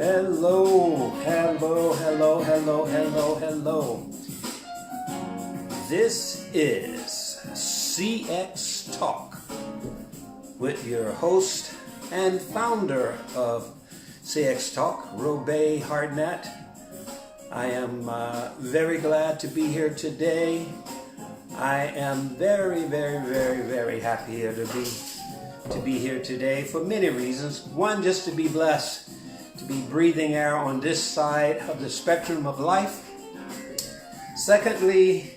Hello, hello, hello, hello, hello, hello. This is CX Talk with your host and founder of CX Talk, Robbe Hardnette. I am very glad to be here today. I am very, very, very, very happy here to be here today for many reasons. One, just to be blessed to be breathing air on this side of the spectrum of life. Secondly,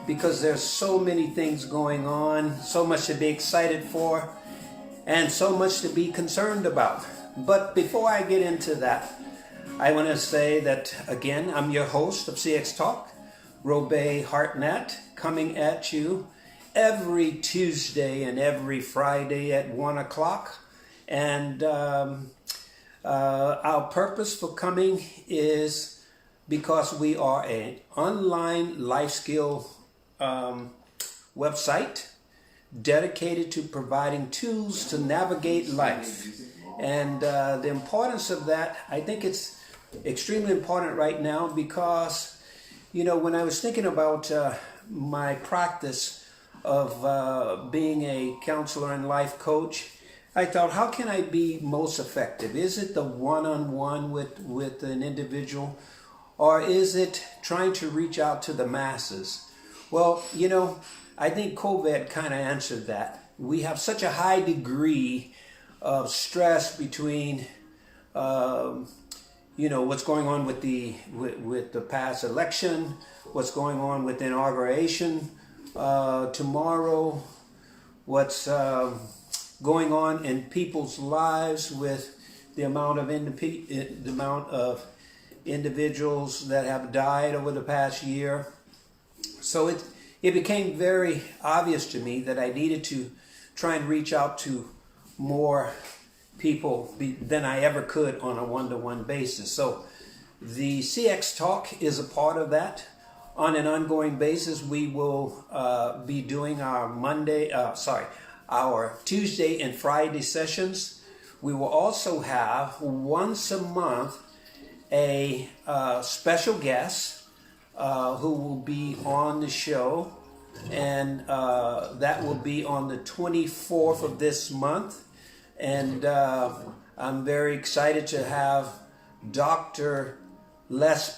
because there's so many things going on, so much to be excited for, and so much to be concerned about. But before I get into that, I want to say that, again, I'm your host of CX Talk, Robbe Hardnette, coming at you every Tuesday and every Friday at 1 o'clock. And our purpose for coming is because we are an online life skill website dedicated to providing tools to navigate life. And the importance of that, I think it's extremely important right now because, you know, when I was thinking about my practice of being a counselor and life coach, I thought, how can I be most effective? Is it the one-on-one with an individual, or is it trying to reach out to the masses? Well, you know, I think COVID kind of answered that. We have such a high degree of stress between, you know, what's going on with the past election, what's going on with the inauguration tomorrow, what's going on in people's lives with the amount of individuals that have died over the past year. So it became very obvious to me that I needed to try and reach out to more people than I ever could on a one-to-one basis. So the CX Talk is a part of that. On an ongoing basis, we will be doing our Tuesday and Friday sessions. We will also have once a month a special guest who will be on the show, and that will be on the 24th of this month. And I'm very excited to have Dr. Les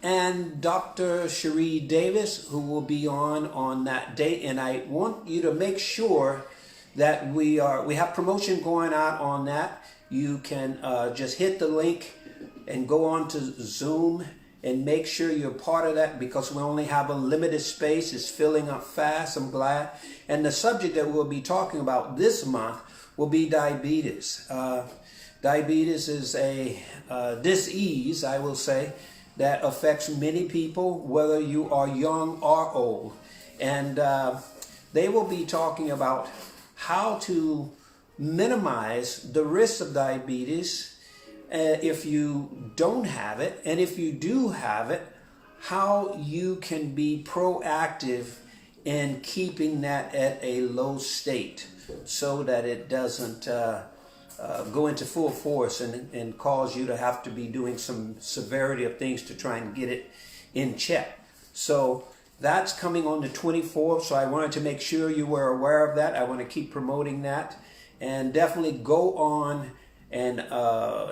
and Dr. Cherie Davis, who will be on that date. And I want you to make sure that we have promotion going out on that. You can just hit the link and go on to Zoom and make sure you're part of that, because we only have a limited space. It's filling up fast. I'm glad. And the subject that we'll be talking about this month will be diabetes. Diabetes is a disease, I will say, that affects many people, whether you are young or old. And they will be talking about how to minimize the risk of diabetes if you don't have it, and if you do have it, how you can be proactive in keeping that at a low state so that it doesn't go into full force and cause you to have to be doing some severity of things to try and get it in check. So that's coming on the 24th. So I wanted to make sure you were aware of that. I want to keep promoting that, and definitely go on and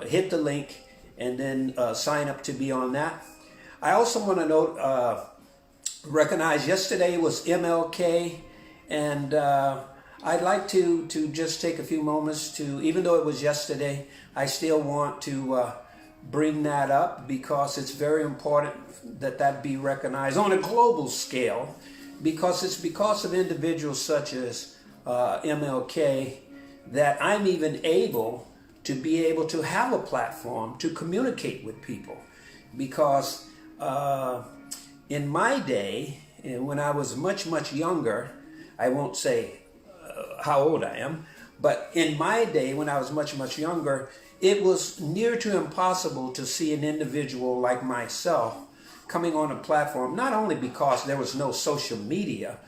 hit the link and then sign up to be on that. I also want to note, recognize yesterday was MLK, and I'd like to just take a few moments to, even though it was yesterday, I still want to bring that up because it's very important that be recognized on a global scale, because it's because of individuals such as MLK that I'm even able to be able to have a platform to communicate with people. Because in my day, when I was much, much younger, I won't say how old I am, but in my day when I was much, much younger, it was near to impossible to see an individual like myself coming on a platform, not only because there was no social media,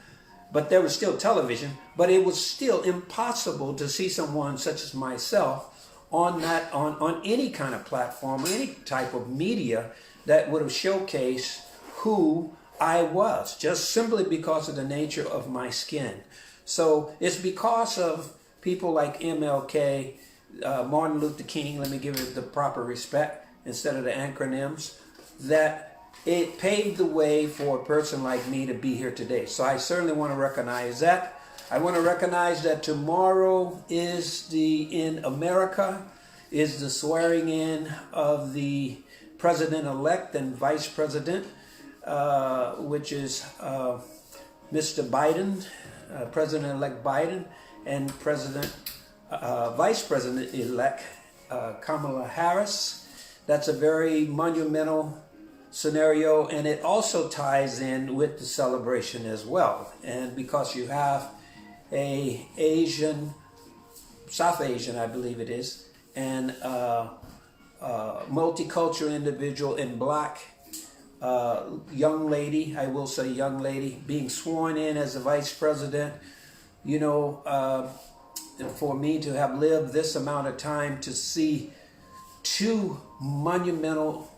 but there was still television, but it was still impossible to see someone such as myself on any kind of platform, any type of media that would have showcased who I was, just simply because of the nature of my skin. So it's because of people like MLK, Martin Luther King, let me give it the proper respect instead of the acronyms, that it paved the way for a person like me to be here today. So I certainly want to recognize that. I want to recognize that tomorrow is in America is the swearing in of the president-elect and vice president, which is Mr. Biden, President-elect Biden, and Vice President-elect Kamala Harris. That's a very monumental scenario, and it also ties in with the celebration as well. And because you have a South Asian, I believe it is, and multicultural individual in black, young lady, I will say young lady, being sworn in as the vice president, for me to have lived this amount of time to see two monumental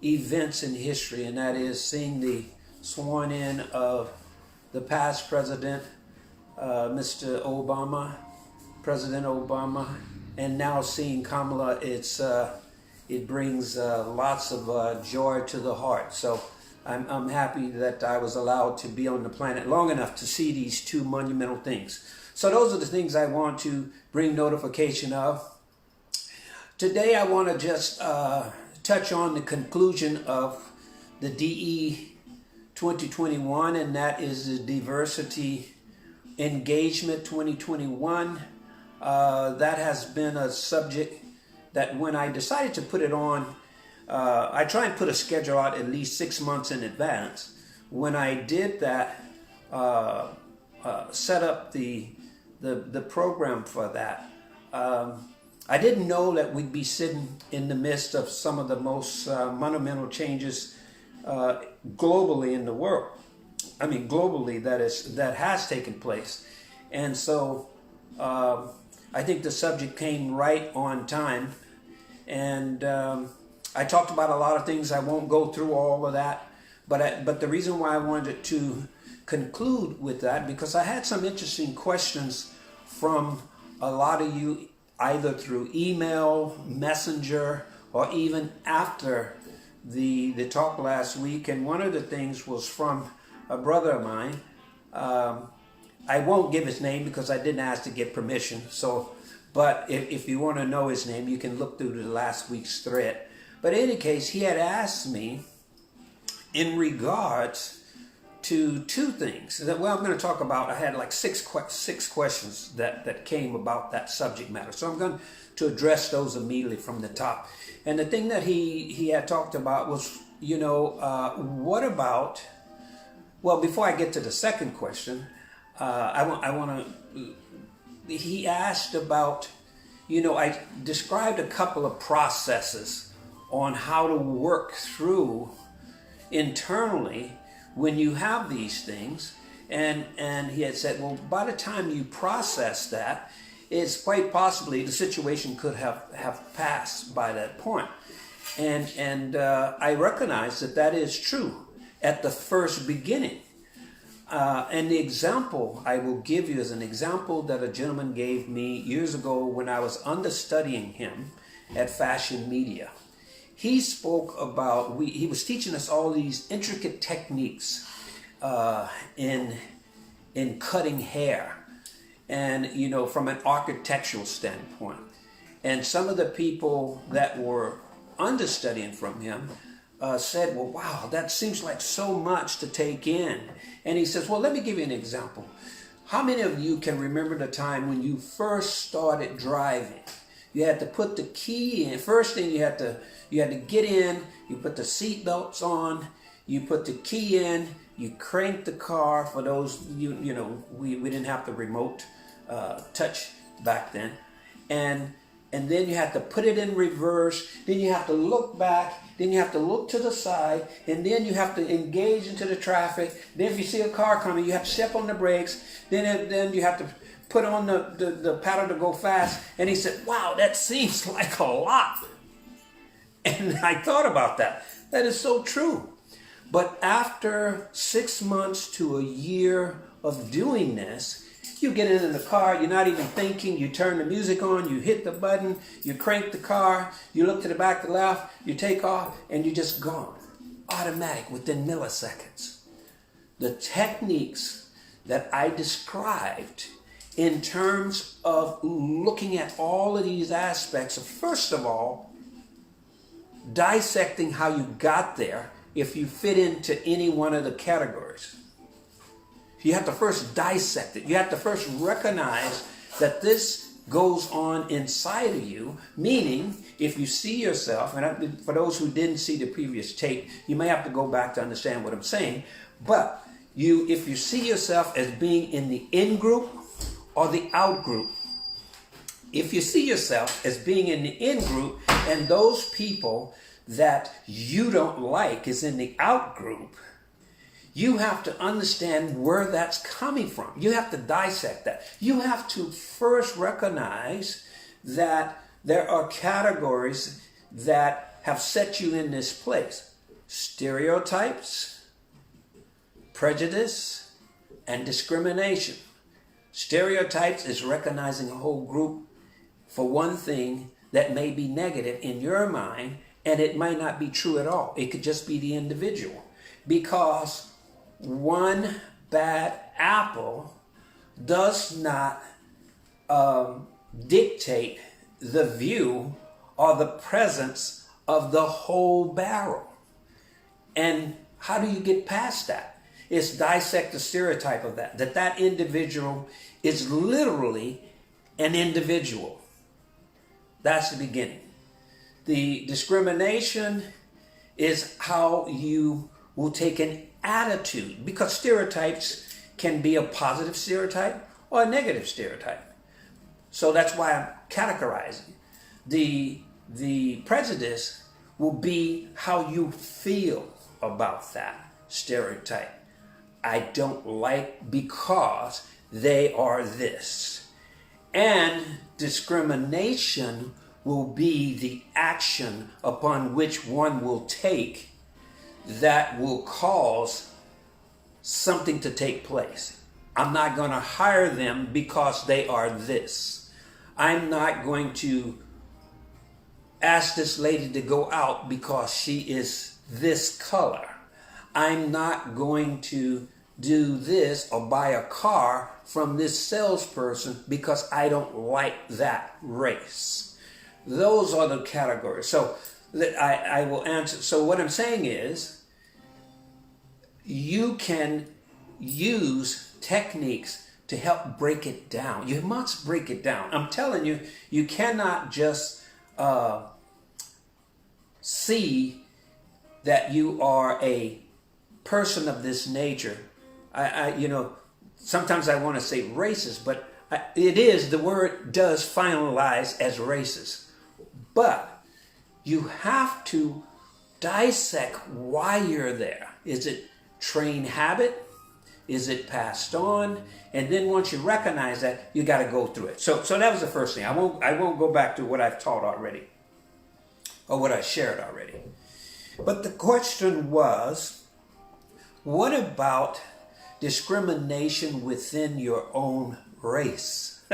events in history, and that is seeing the sworn in of the past president, Mr. Obama, President Obama, and now seeing Kamala, it brings lots of joy to the heart. So I'm happy that I was allowed to be on the planet long enough to see these two monumental things. So those are the things I want to bring notification of. Today I want to just touch on the conclusion of the DE 2021, and that is the Diversity Engagement 2021. That has been a subject that when I decided to put it on, I try and put a schedule out at least 6 months in advance. When I did that, set up the program for that, I didn't know that we'd be sitting in the midst of some of the most monumental changes globally in the world. I mean, globally, that has taken place. And so I think the subject came right on time. And I talked about a lot of things. I won't go through all of that. But the reason why I wanted to conclude with that, because I had some interesting questions from a lot of you, either through email, messenger, or even after the talk last week. And one of the things was from a brother of mine. I won't give his name because I didn't ask to get permission. But if you want to know his name, you can look through the last week's thread. But in any case, he had asked me in regards to two things. Well, I'm going to talk about, I had like six questions that came about that subject matter. So I'm going to address those immediately from the top. And the thing that he had talked about was, what about, well, before I get to the second question, he asked about, I described a couple of processes on how to work through internally when you have these things, and he had said, well, by the time you process that, it's quite possibly the situation could have passed by that point. And I recognize that is true at the first beginning. And the example I will give you is an example that a gentleman gave me years ago when I was understudying him at Fashion Media. He spoke about, he was teaching us all these intricate techniques in cutting hair, and from an architectural standpoint. And some of the people that were understudying from him said, well, wow, that seems like so much to take in. And he says, well, let me give you an example. How many of you can remember the time when you first started driving? You had to put the key in. First thing you had to get in, you put the seat belts on, you put the key in, you crank the car. For those, we didn't have the remote touch back then. And then you have to put it in reverse, then you have to look back, then you have to look to the side, and then you have to engage into the traffic. Then if you see a car coming, you have to step on the brakes, then you have to put on the paddle to go fast, and he said, wow, that seems like a lot. And I thought about that. That is so true. But after 6 months to a year of doing this, you get in the car, you're not even thinking, you turn the music on, you hit the button, you crank the car, you look to the back, the left, you take off, and you're just gone. Automatic, within milliseconds. The techniques that I described in terms of looking at all of these aspects of, first of all, dissecting how you got there if you fit into any one of the categories. You have to first dissect it. You have to first recognize that this goes on inside of you, meaning if you see yourself, and for those who didn't see the previous tape, you may have to go back to understand what I'm saying, but if you see yourself as being in the in group or the out group, if you see yourself as being in the in group and those people that you don't like is in the out group, you have to understand where that's coming from. You have to dissect that. You have to first recognize that there are categories that have set you in this place. Stereotypes, prejudice, and discrimination. Stereotypes is recognizing a whole group for one thing that may be negative in your mind, and it might not be true at all. It could just be the individual. Because one bad apple does not dictate the view or the presence of the whole barrel. And how do you get past that? It's dissect the stereotype of that individual is literally an individual. That's the beginning. The discrimination is how you will take an attitude, because stereotypes can be a positive stereotype or a negative stereotype. So that's why I'm categorizing. The prejudice will be how you feel about that stereotype. I don't like because they are this. And discrimination will be the action upon which one will take that will cause something to take place. I'm not going to hire them because they are this. I'm not going to ask this lady to go out because she is this color. I'm not going to do this or buy a car from this salesperson because I don't like that race. Those are the categories. So I will answer. So what I'm saying is, you can use techniques to help break it down. You must break it down. I'm telling you, you cannot just see that you are a person of this nature. Sometimes I want to say racist, but the word does finalize as racist. But you have to dissect why you're there. Is it trained habit? Is it passed on? And then once you recognize that, you got to go through it. So that was the first thing. I won't go back to what I've taught already or what I shared already. But the question was, what about discrimination within your own race?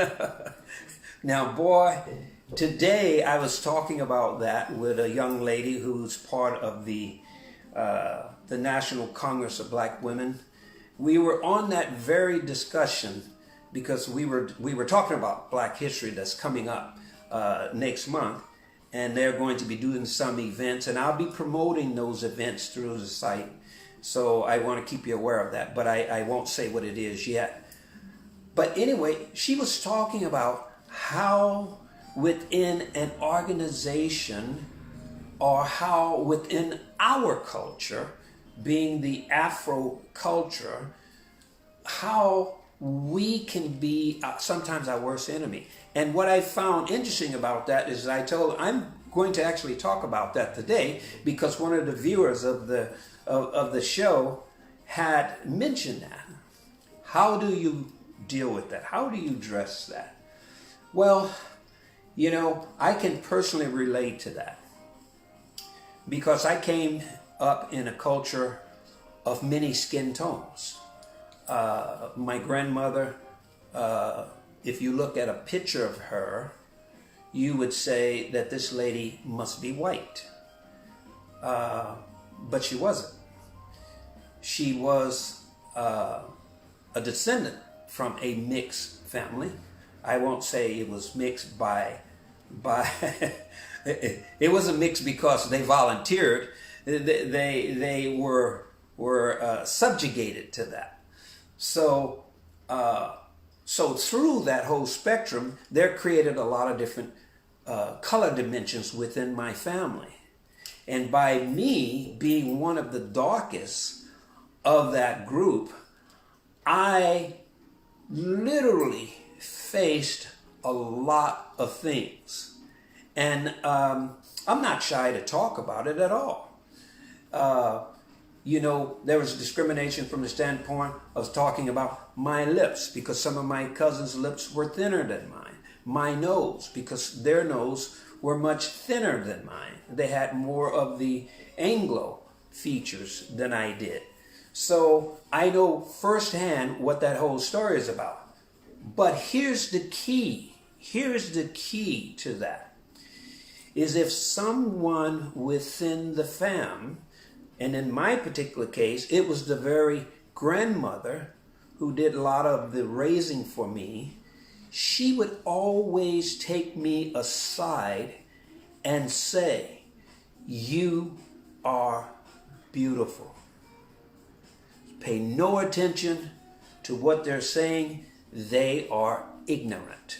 Now, boy, today I was talking about that with a young lady who's part of the National Congress of Black Women. We were on that very discussion because we were talking about Black History that's coming up next month, and they're going to be doing some events, and I'll be promoting those events through the site. So I want to keep you aware of that, but I won't say what it is yet. But anyway, she was talking about how within an organization, or how within our culture, being the Afro culture, how we can be sometimes our worst enemy. And what I found interesting about that is I'm going to actually talk about that today, because one of the viewers of the show had mentioned that. How do you deal with that? How do you address that? Well, you know, I can personally relate to that because I came up in a culture of many skin tones. My grandmother, if you look at a picture of her, you would say that this lady must be white. But she wasn't. She was a descendant from a mixed family. I won't say it was mixed by it wasn't mixed because they volunteered. They were subjugated to that. So through that whole spectrum, there created a lot of different color dimensions within my family. And by me being one of the darkest of that group, I literally faced a lot of things. And I'm not shy to talk about it at all. You know, there was discrimination from the standpoint of talking about my lips because some of my cousins' lips were thinner than mine. My nose, because their nose were much thinner than mine. They had more of the Anglo features than I did. So I know firsthand what that whole story is about. But here's the key. Here's the key to that. Is if someone within the fam, and in my particular case, it was the very grandmother who did a lot of the raising for me, she would always take me aside and say, "You are beautiful." Pay no attention to what they're saying. They are ignorant.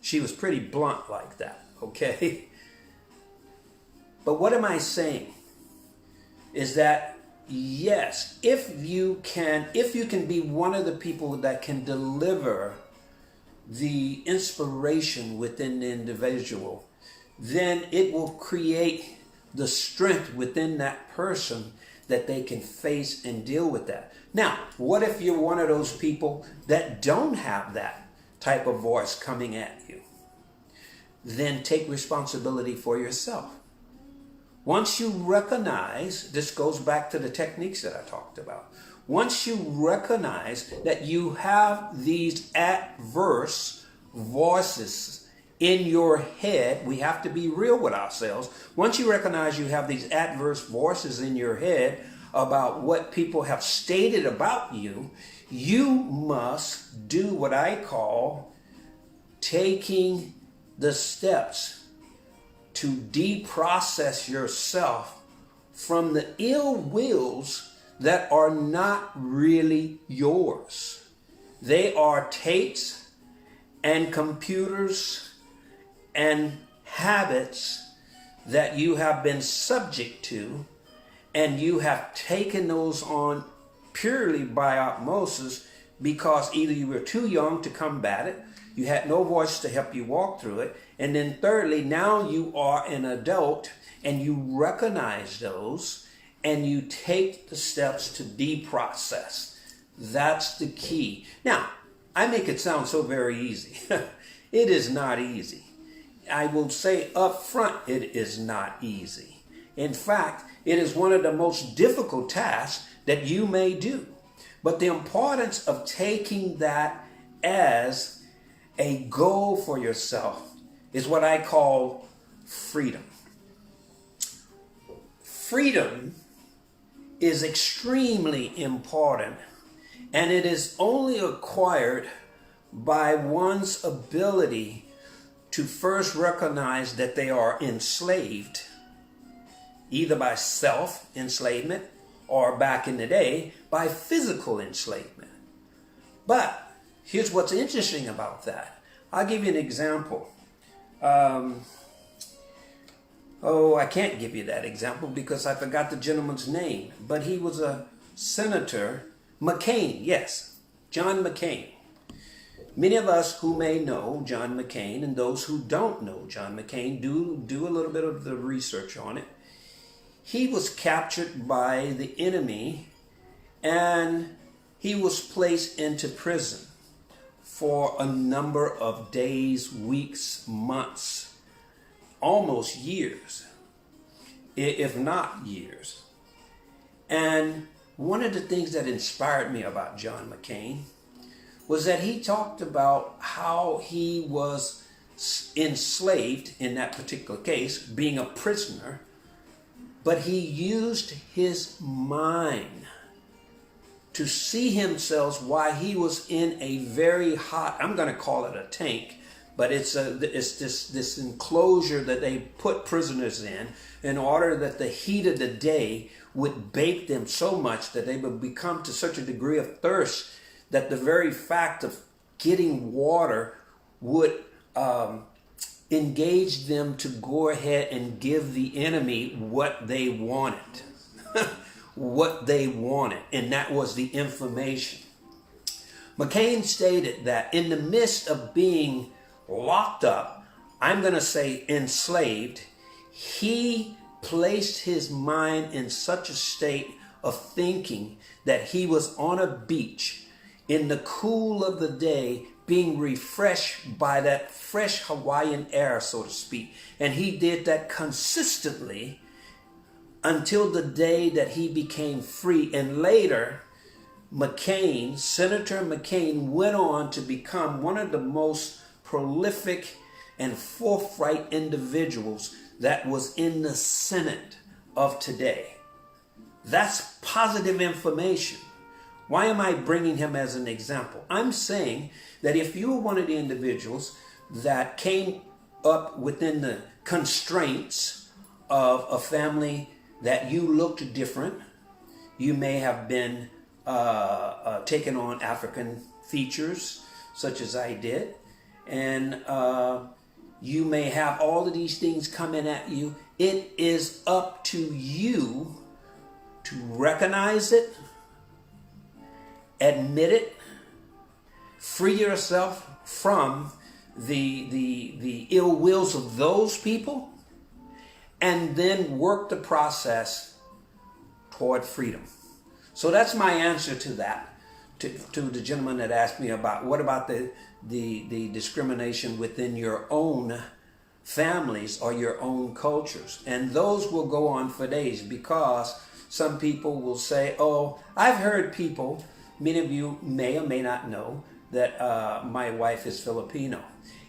She was pretty blunt like that, okay? But what am I saying? Is that yes, if you can be one of the people that can deliver the inspiration within the individual, then it will create the strength within that person that they can face and deal with that. Now, what if you're one of those people that don't have that type of voice coming at you? Then take responsibility for yourself. Once you recognize, this goes back to the techniques that I talked about. Once you recognize that you have these adverse voices in your head, we have to be real with ourselves. Once you recognize you have these adverse voices in your head about what people have stated about you, you must do what I call taking the steps to deprocess yourself from the ill wills that are not really yours. They are tapes and computers and habits that you have been subject to, and you have taken those on purely by osmosis because either you were too young to combat it, you had no voice to help you walk through it, and then thirdly, now you are an adult and you recognize those and you take the steps to deprocess. That's the key. Now, I make it sound so very easy. It is not easy. I will say up front, it is not easy. In fact, it is one of the most difficult tasks that you may do. But the importance of taking that as a goal for yourself is what I call freedom. Freedom is extremely important, and it is only acquired by one's ability to first recognize that they are enslaved, either by self-enslavement or back in the day, by physical enslavement. But here's what's interesting about that. I'll give you an example. I can't give you that example because I forgot the gentleman's name, but he was a senator, McCain, yes, John McCain. Many of us who may know John McCain and those who don't know John McCain do a little bit of the research on it. He was captured by the enemy and he was placed into prison. for a number of days, weeks, months, almost years, if not years. And one of the things that inspired me about John McCain was that he talked about how he was enslaved in that particular case, being a prisoner, but he used his mind to see himself while he was in a very hot, I'm going to call it a tank, but it's this enclosure that they put prisoners in order that the heat of the day would bake them so much that they would become to such a degree of thirst that the very fact of getting water would engage them to go ahead and give the enemy what they wanted. What they wanted, and that was the information. McCain stated that in the midst of being locked up, I'm going to say enslaved, he placed his mind in such a state of thinking that he was on a beach in the cool of the day, being refreshed by that fresh Hawaiian air, so to speak. And he did that consistently until the day that he became free. And later, McCain, Senator McCain, went on to become one of the most prolific and forthright individuals that was in the Senate of today. That's positive information. Why am I bringing him as an example? I'm saying that if you were one of the individuals that came up within the constraints of a family that you looked different, you may have been taken on African features, such as I did, and you may have all of these things coming at you. It is up to you to recognize it, admit it, free yourself from the ill wills of those people, and then work the process toward freedom. So that's my answer to that, to the gentleman that asked me about what about the discrimination within your own families or your own cultures. And those will go on for days, because some people will say, oh, I've heard people, many of you may or may not know that my wife is Filipino.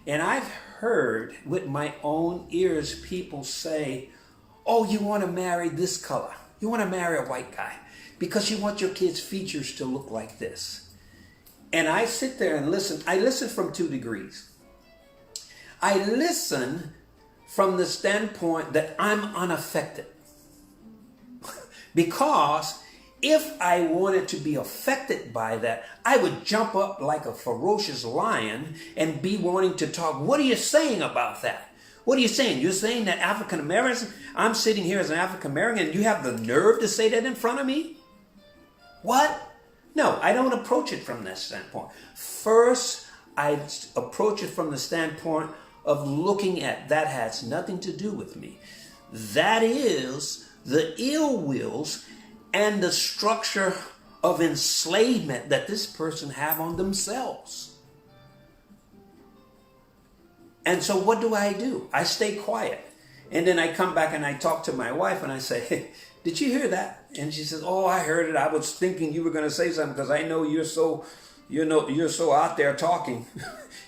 And I've heard with my own ears people say, oh, you want to marry this color. You want to marry a white guy because you want your kids' features to look like this. And I sit there and listen. I listen from 2 degrees. I listen from the standpoint that I'm unaffected. Because if I wanted to be affected by that, I would jump up like a ferocious lion and be wanting to talk. What are you saying about that? What are you saying? You're saying that African Americans, I'm sitting here as an African American and you have the nerve to say that in front of me? What? No, I don't approach it from that standpoint. First, I approach it from the standpoint of looking at that has nothing to do with me. That is the ill wills and the structure of enslavement that this person have on themselves. And so what do? I stay quiet. And then I come back and I talk to my wife and I say, hey, did you hear that? And she says, oh, I heard it. I was thinking you were going to say something because I know you're so out there talking.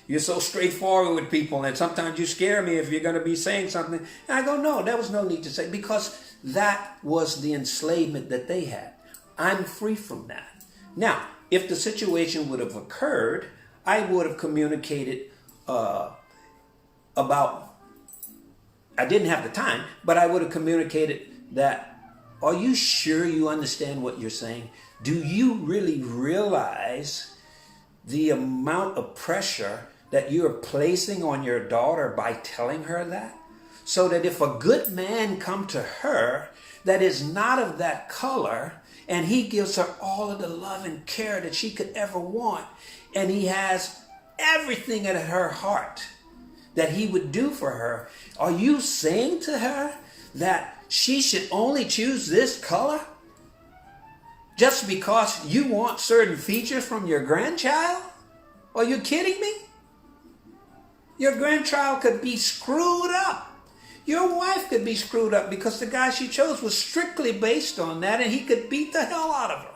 You're so straightforward with people. And sometimes you scare me if you're going to be saying something. And I go, no, there was no need to say, because that was the enslavement that they had. I'm free from that. Now, if the situation would have occurred, I would have communicated I didn't have the time, but I would have communicated that, are you sure you understand what you're saying? Do you really realize the amount of pressure that you're placing on your daughter by telling her that? So that if a good man come to her that is not of that color, and he gives her all of the love and care that she could ever want, and he has everything at her heart that he would do for her, are you saying to her that she should only choose this color just because you want certain features from your grandchild? Are you kidding me? Your grandchild could be screwed up. Your wife could be screwed up because the guy she chose was strictly based on that, and he could beat the hell out of her.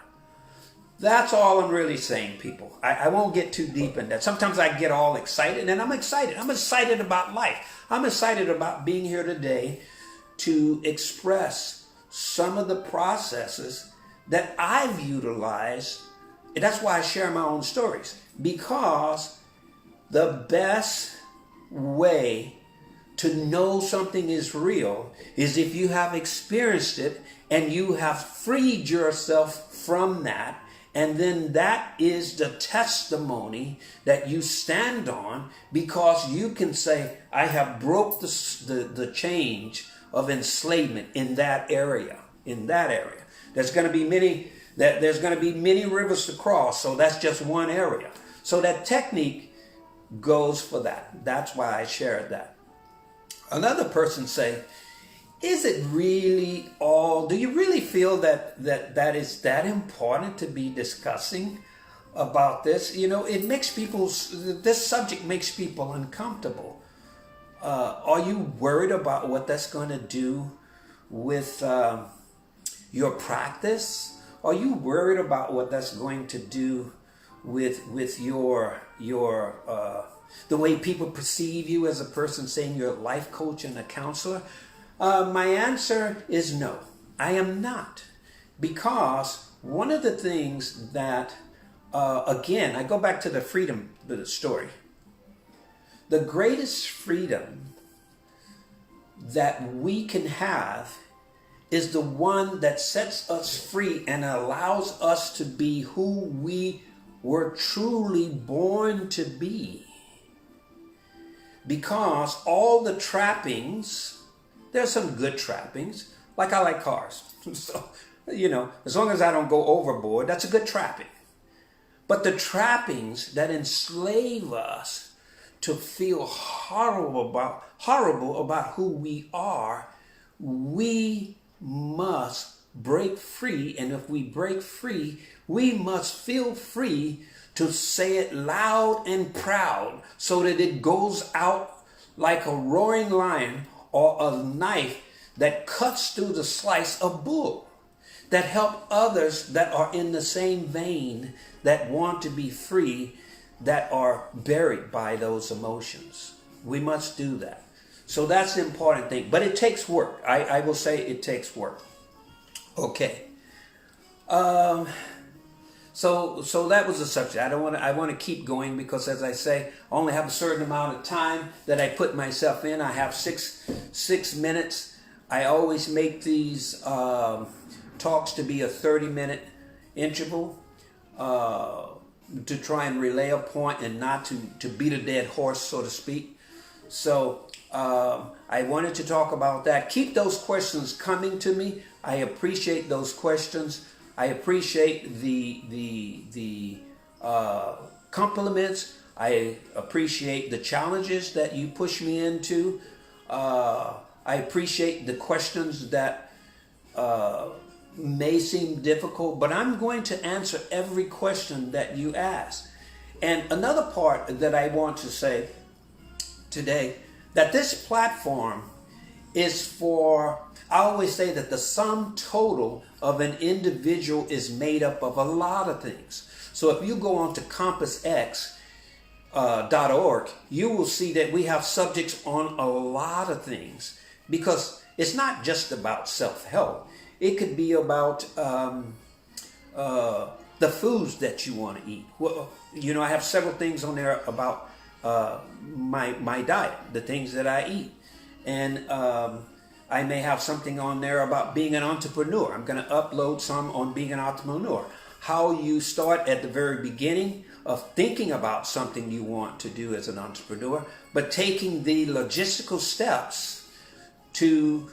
That's all I'm really saying, people. I won't get too deep in that. Sometimes I get all excited, and I'm excited. I'm excited about life. I'm excited about being here today to express some of the processes that I've utilized. And that's why I share my own stories, because the best way to know something is real is if you have experienced it and you have freed yourself from that. And then that is the testimony that you stand on, because you can say, I have broke the change of enslavement in that area. There's going to be many rivers to cross, so that's just one area. So that technique goes for that. That's why I shared that. Another person say, is it really all, do you really feel that is that important to be discussing about this? You know, this subject makes people uncomfortable. Are you worried about what that's going to do with your practice? Are you worried about what that's going to do with your the way people perceive you as a person, saying you're a life coach and a counselor? My answer is no, I am not. Because one of the things that, again, I go back to the freedom story. The greatest freedom that we can have is the one that sets us free and allows us to be who we were truly born to be. Because all the trappings, there's some good trappings, like I like cars. So, you know, as long as I don't go overboard, that's a good trapping. But the trappings that enslave us to feel horrible about who we are, we must break free. And if we break free, we must feel free to say it loud and proud, so that it goes out like a roaring lion, or a knife that cuts through the slice of bull, that help others that are in the same vein, that want to be free, that are buried by those emotions. We must do that. So that's the important thing. But it takes work. I will say it takes work. Okay. So that was the subject. I want to keep going, because, as I say, I only have a certain amount of time that I put myself in. I have six minutes. I always make these talks to be a 30-minute interval, to try and relay a point and not to beat a dead horse, so to speak. So I wanted to talk about that. Keep those questions coming to me. I appreciate those questions. I appreciate the compliments. I appreciate the challenges that you push me into. I appreciate the questions that may seem difficult, but I'm going to answer every question that you ask. And another part that I want to say today, that this platform is for, I always say that the sum total of an individual is made up of a lot of things. So if you go on to compassx.org, you will see that we have subjects on a lot of things, because it's not just about self-help. It could be about the foods that you want to eat. Well, you know, I have several things on there about my diet, the things that I eat. And I may have something on there about being an entrepreneur. I'm going to upload some on being an entrepreneur. How you start at the very beginning of thinking about something you want to do as an entrepreneur, but taking the logistical steps to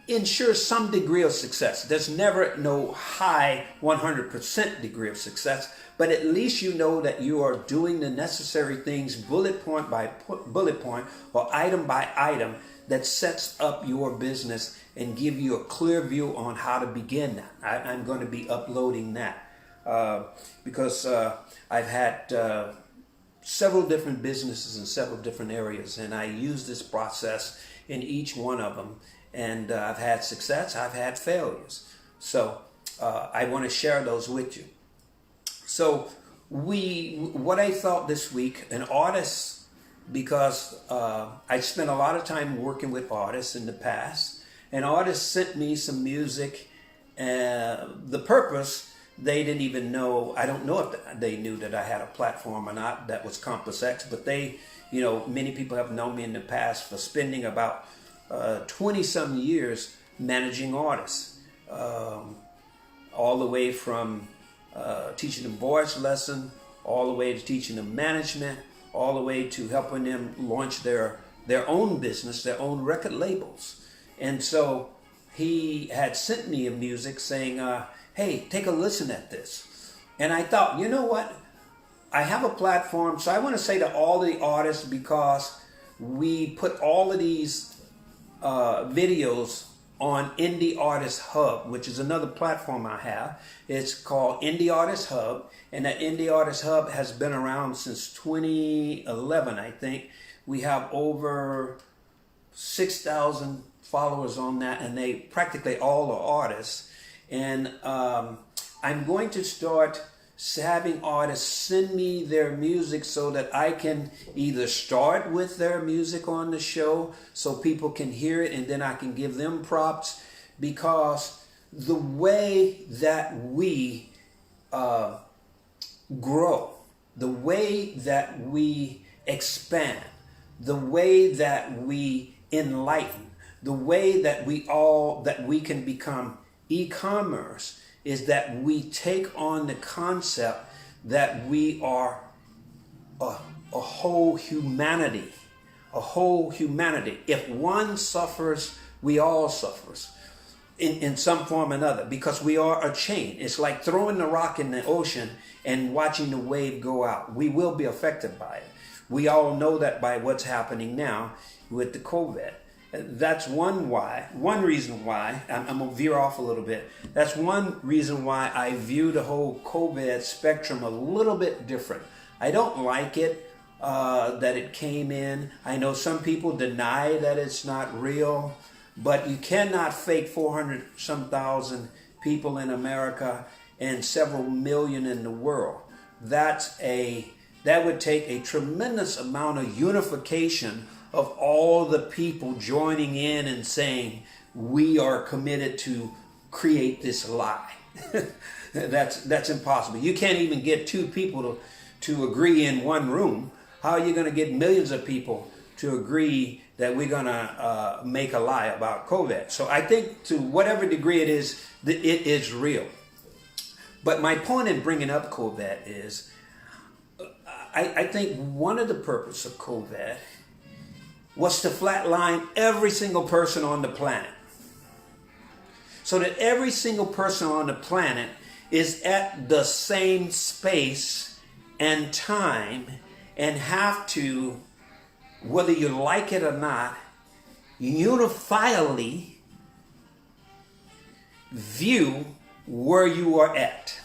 ensure some degree of success. There's never no high 100% degree of success, but at least you know that you are doing the necessary things bullet point by bullet point, or item by item, that sets up your business and give you a clear view on how to begin that. I'm going to be uploading that. because I've had several different businesses in several different areas, and I use this process in each one of them. And I've had success, I've had failures. So I want to share those with you. So what I thought this week, an artist, because I spent a lot of time working with artists in the past. An artist sent me some music. The purpose, they didn't even know. I don't know if they knew that I had a platform or not that was Compass X, but they, many people have known me in the past for spending about 20-some years managing artists, all the way from teaching them voice lesson, all the way to teaching them management, all the way to helping them launch their own business, their own record labels. And so he had sent me a music saying, hey, take a listen at this. And I thought, you know what? I have a platform, so I want to say to all the artists, because we put all of these videos on Indie Artist Hub, which is another platform I have. It's called Indie Artist Hub, and that Indie Artist Hub has been around since 2011, I think. We have over 6,000 followers on that, and they practically all are artists. And I'm going to start having artists send me their music so that I can either start with their music on the show so people can hear it, and then I can give them props, because the way that we grow, the way that we expand, the way that we enlighten, the way that we can become e-commerce is that we take on the concept that we are a whole humanity. A whole humanity. If one suffers, we all suffer in some form or another, because we are a chain. It's like throwing the rock in the ocean and watching the wave go out. We will be affected by it. We all know that by what's happening now with the COVID. That's one reason why, I'm going to veer off a little bit. That's one reason why I view the whole COVID spectrum a little bit different. I don't like it, that it came in. I know some people deny that it's not real, but you cannot fake 400-some thousand people in America and several million in the world. That would take a tremendous amount of unification of all the people joining in and saying, we are committed to create this lie. That's impossible. You can't even get two people to agree in one room. How are you going to get millions of people to agree that we're going to make a lie about COVID? So I think to whatever degree it is real. But my point in bringing up COVID is, I think one of the purposes of COVID was to flatline every single person on the planet. So that every single person on the planet is at the same space and time and have to, whether you like it or not, unifiedly view where you are at.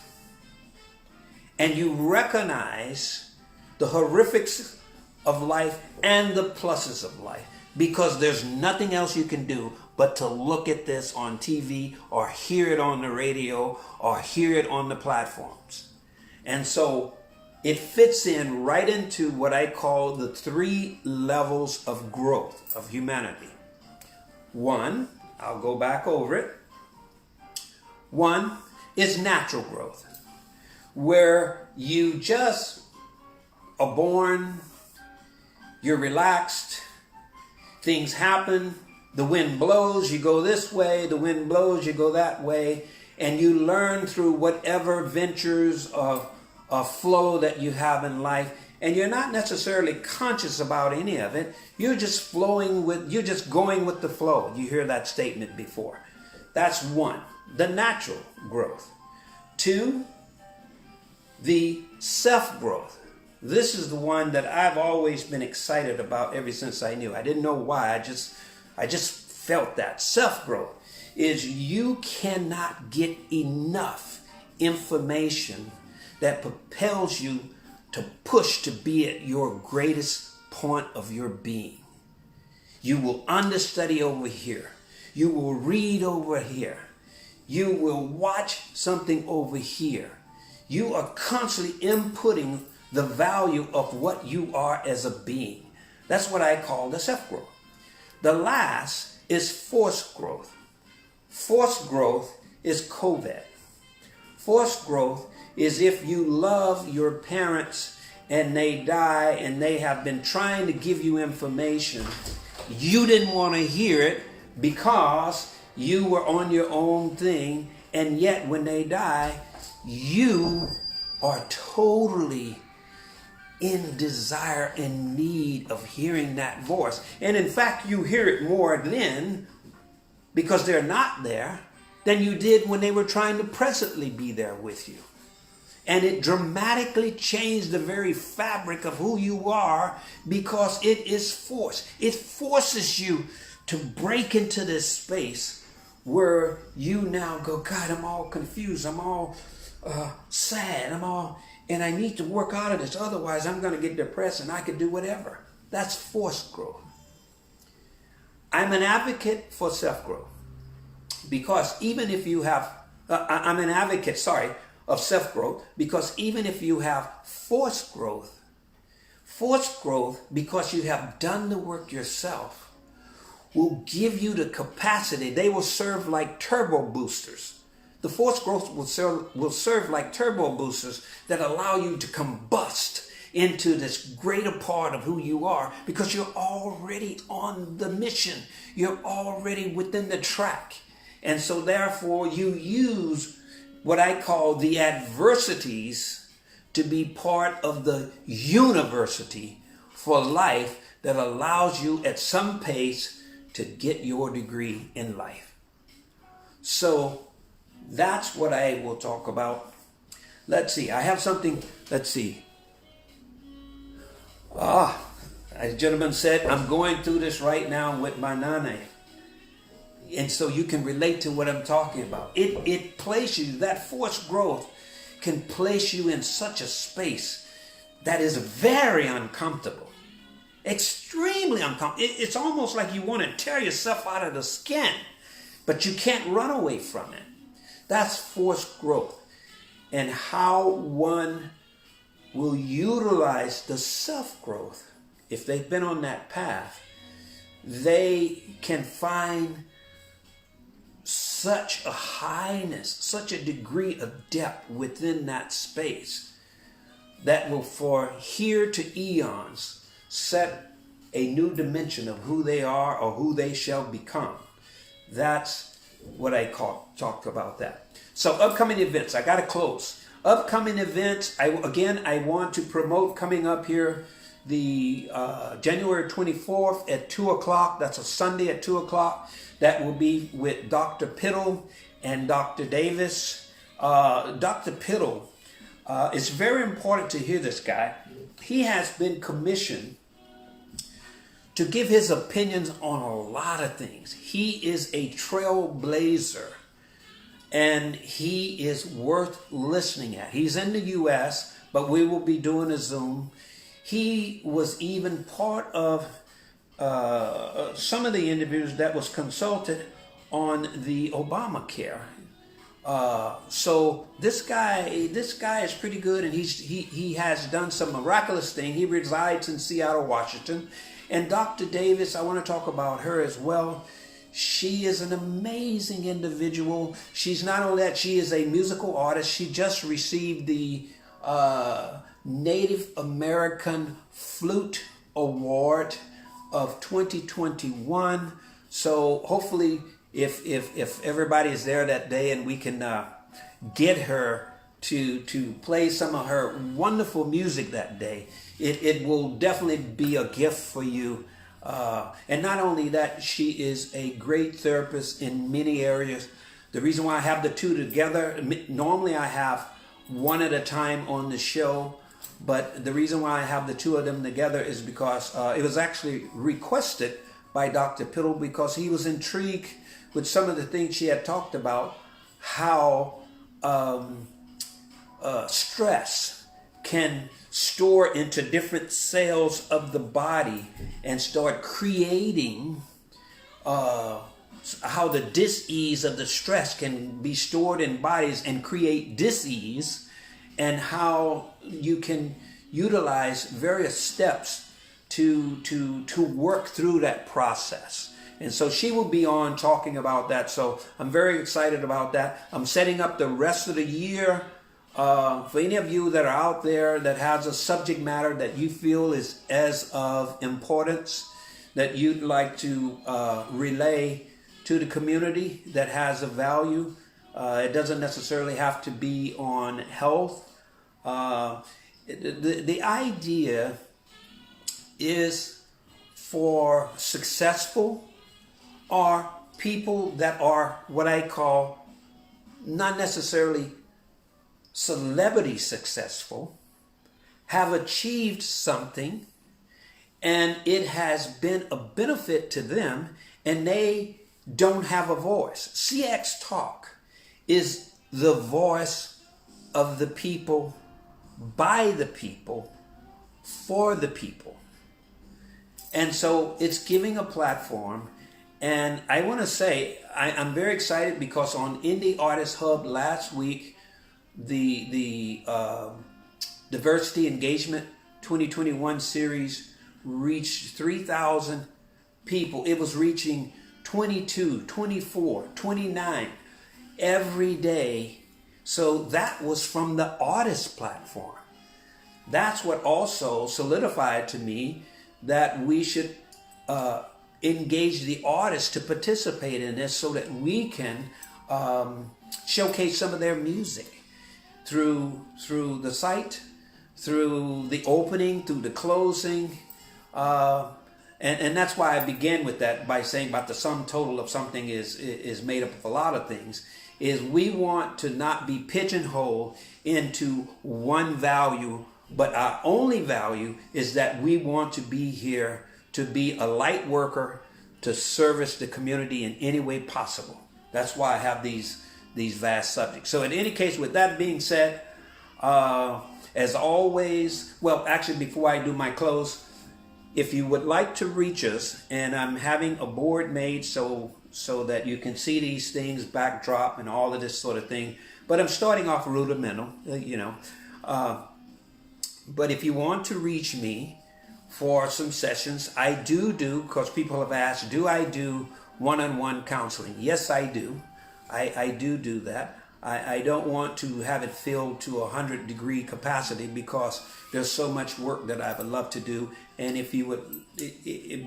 And you recognize the horrifics of life and the pluses of life, because there's nothing else you can do but to look at this on TV or hear it on the radio or hear it on the platforms. And so it fits in right into what I call the 3 levels of growth of humanity. One, I'll go back over it. One is natural growth, where you just are born, you're relaxed, things happen, the wind blows, you go this way, the wind blows, you go that way, and you learn through whatever ventures of flow that you have in life, and you're not necessarily conscious about any of it. You're just going with the flow. You hear that statement before. That's one, the natural growth. 2, the self-growth. This is the one that I've always been excited about ever since I knew. I didn't know why. I just felt that. Self-growth is you cannot get enough information that propels you to push to be at your greatest point of your being. You will understudy over here. You will read over here. You will watch something over here. You are constantly inputting the value of what you are as a being. That's what I call the self-growth. The last is forced growth. Forced growth is COVID. Forced growth is if you love your parents and they die and they have been trying to give you information. You didn't want to hear it because you were on your own thing, and yet when they die, you are totally in desire and need of hearing that voice. And in fact, you hear it more then because they're not there than you did when they were trying to presently be there with you. And it dramatically changed the very fabric of who you are because it is forced. It forces you to break into this space where you now go, God, I'm all confused. I'm all sad. And I need to work out of this. Otherwise, I'm going to get depressed and I could do whatever. That's forced growth. I'm an advocate for self-growth because even if you have, I'm an advocate, of self-growth because even if you have forced growth because you have done the work yourself will give you the capacity. They will serve like turbo boosters. The forced growth will serve like turbo boosters that allow you to combust into this greater part of who you are because you're already on the mission. You're already within the track. And so therefore you use what I call the adversities to be part of the university for life that allows you at some pace to get your degree in life. So that's what I will talk about. Let's see. I have something. Let's see. As a gentleman said, I'm going through this right now with my nana. And so you can relate to what I'm talking about. It places you, that forced growth can place you in such a space that is very uncomfortable. Extremely uncomfortable. It's almost like you want to tear yourself out of the skin, but you can't run away from it. That's forced growth. And how one will utilize the self-growth, if they've been on that path, they can find such a highness, such a degree of depth within that space that will for here to eons set a new dimension of who they are or who they shall become. That's what I talked about that. So upcoming events, I got to close. Upcoming events, I want to promote coming up here the January 24th at 2 o'clock. That's a Sunday at 2 o'clock. That will be with Dr. Piddle and Dr. Davis. Dr. Piddle, it's very important to hear this guy. He has been commissioned to give his opinions on a lot of things. He is a trailblazer and he is worth listening at. He's in the U.S., but we will be doing a Zoom. He was even part of some of the individuals that was consulted on the Obamacare. So this guy is pretty good, and he has done some miraculous thing. He resides in Seattle, Washington. And Dr. Davis, I want to talk about her as well. She is an amazing individual. She's not only that, she is a musical artist. She just received the Native American Flute Award of 2021. So hopefully if everybody is there that day and we can get her to play some of her wonderful music that day, it will definitely be a gift for you. And not only that, she is a great therapist in many areas. The reason why I have the two together, normally I have one at a time on the show, but the reason why I have the two of them together is because it was actually requested by Dr. Piddle because he was intrigued with some of the things she had talked about, how stress can store into different cells of the body and start creating how the dis-ease of the stress can be stored in bodies and create dis-ease, and how you can utilize various steps to work through that process. And so she will be on talking about that. So I'm very excited about that. I'm setting up the rest of the year. For any of you that are out there that has a subject matter that you feel is as of importance, that you'd like to relay to the community that has a value. It doesn't necessarily have to be on health. The idea is for successful are people that are what I call not necessarily celebrity successful, have achieved something, and it has been a benefit to them, and they don't have a voice. CX Talk is the voice of the people, by the people, for the people. And so it's giving a platform. And I want to say, I'm very excited because on Indie Artist Hub last week, the Diversity Engagement 2021 series reached 3,000 people. It was reaching 22, 24, 29 every day. So that was from the artist platform. That's what also solidified to me that we should engage the artists to participate in this so that we can showcase some of their music through the site, through the opening, through the closing. And that's why I began with that by saying about the sum total of something is made up of a lot of things. Is we want to not be pigeonholed into one value, but our only value is that we want to be here to be a light worker to service the community in any way possible. That's why I have these vast subjects. So in any case, with that being said, as always, well, actually, before I do my close, if you would like to reach us, and I'm having a board made so that you can see these things, backdrop and all of this sort of thing. But I'm starting off rudimental, but if you want to reach me for some sessions, I do, because people have asked, do I do one-on-one counseling? Yes, I do. I do that. I don't want to have it filled to 100-degree capacity because there's so much work that I would love to do. And if you would,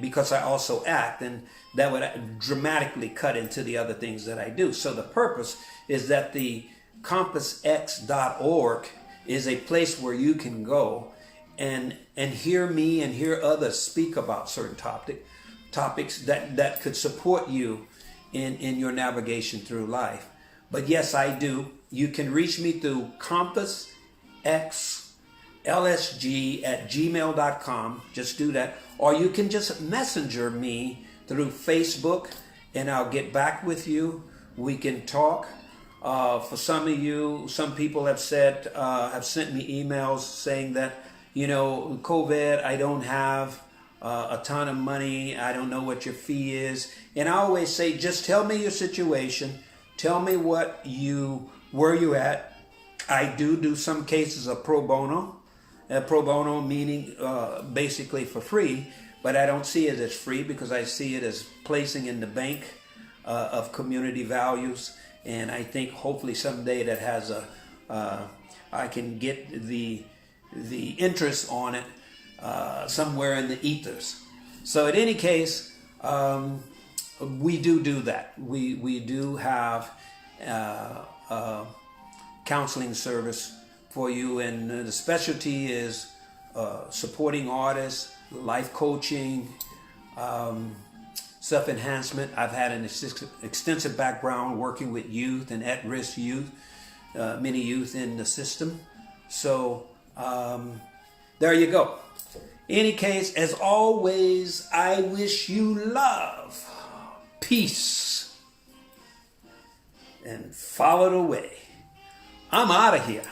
because I also act, and that would dramatically cut into the other things that I do. So the purpose is that the compassx.org is a place where you can go and hear me and hear others speak about certain topics that could support you in your navigation through life. But yes, I do. You can reach me through compassxlsg@gmail.com. Just do that. Or you can just messenger me through Facebook, and I'll get back with you. We can talk. For some of you, some people have sent me emails saying that, COVID, I don't have a ton of money. I don't know what your fee is. And I always say, just tell me your situation. Tell me where you at. I do some cases of pro bono. Pro bono meaning basically for free, but I don't see it as free because I see it as placing in the bank of community values. And I think hopefully someday that has I can get the interest on it somewhere in the ethers. So in any case, we do that. We do have counseling service for you, and the specialty is supporting artists, life coaching, self-enhancement. I've had an extensive background working with youth and at-risk youth, many youth in the system. So there you go. Any case, as always, I wish you love, peace, and follow the way. I'm out of here.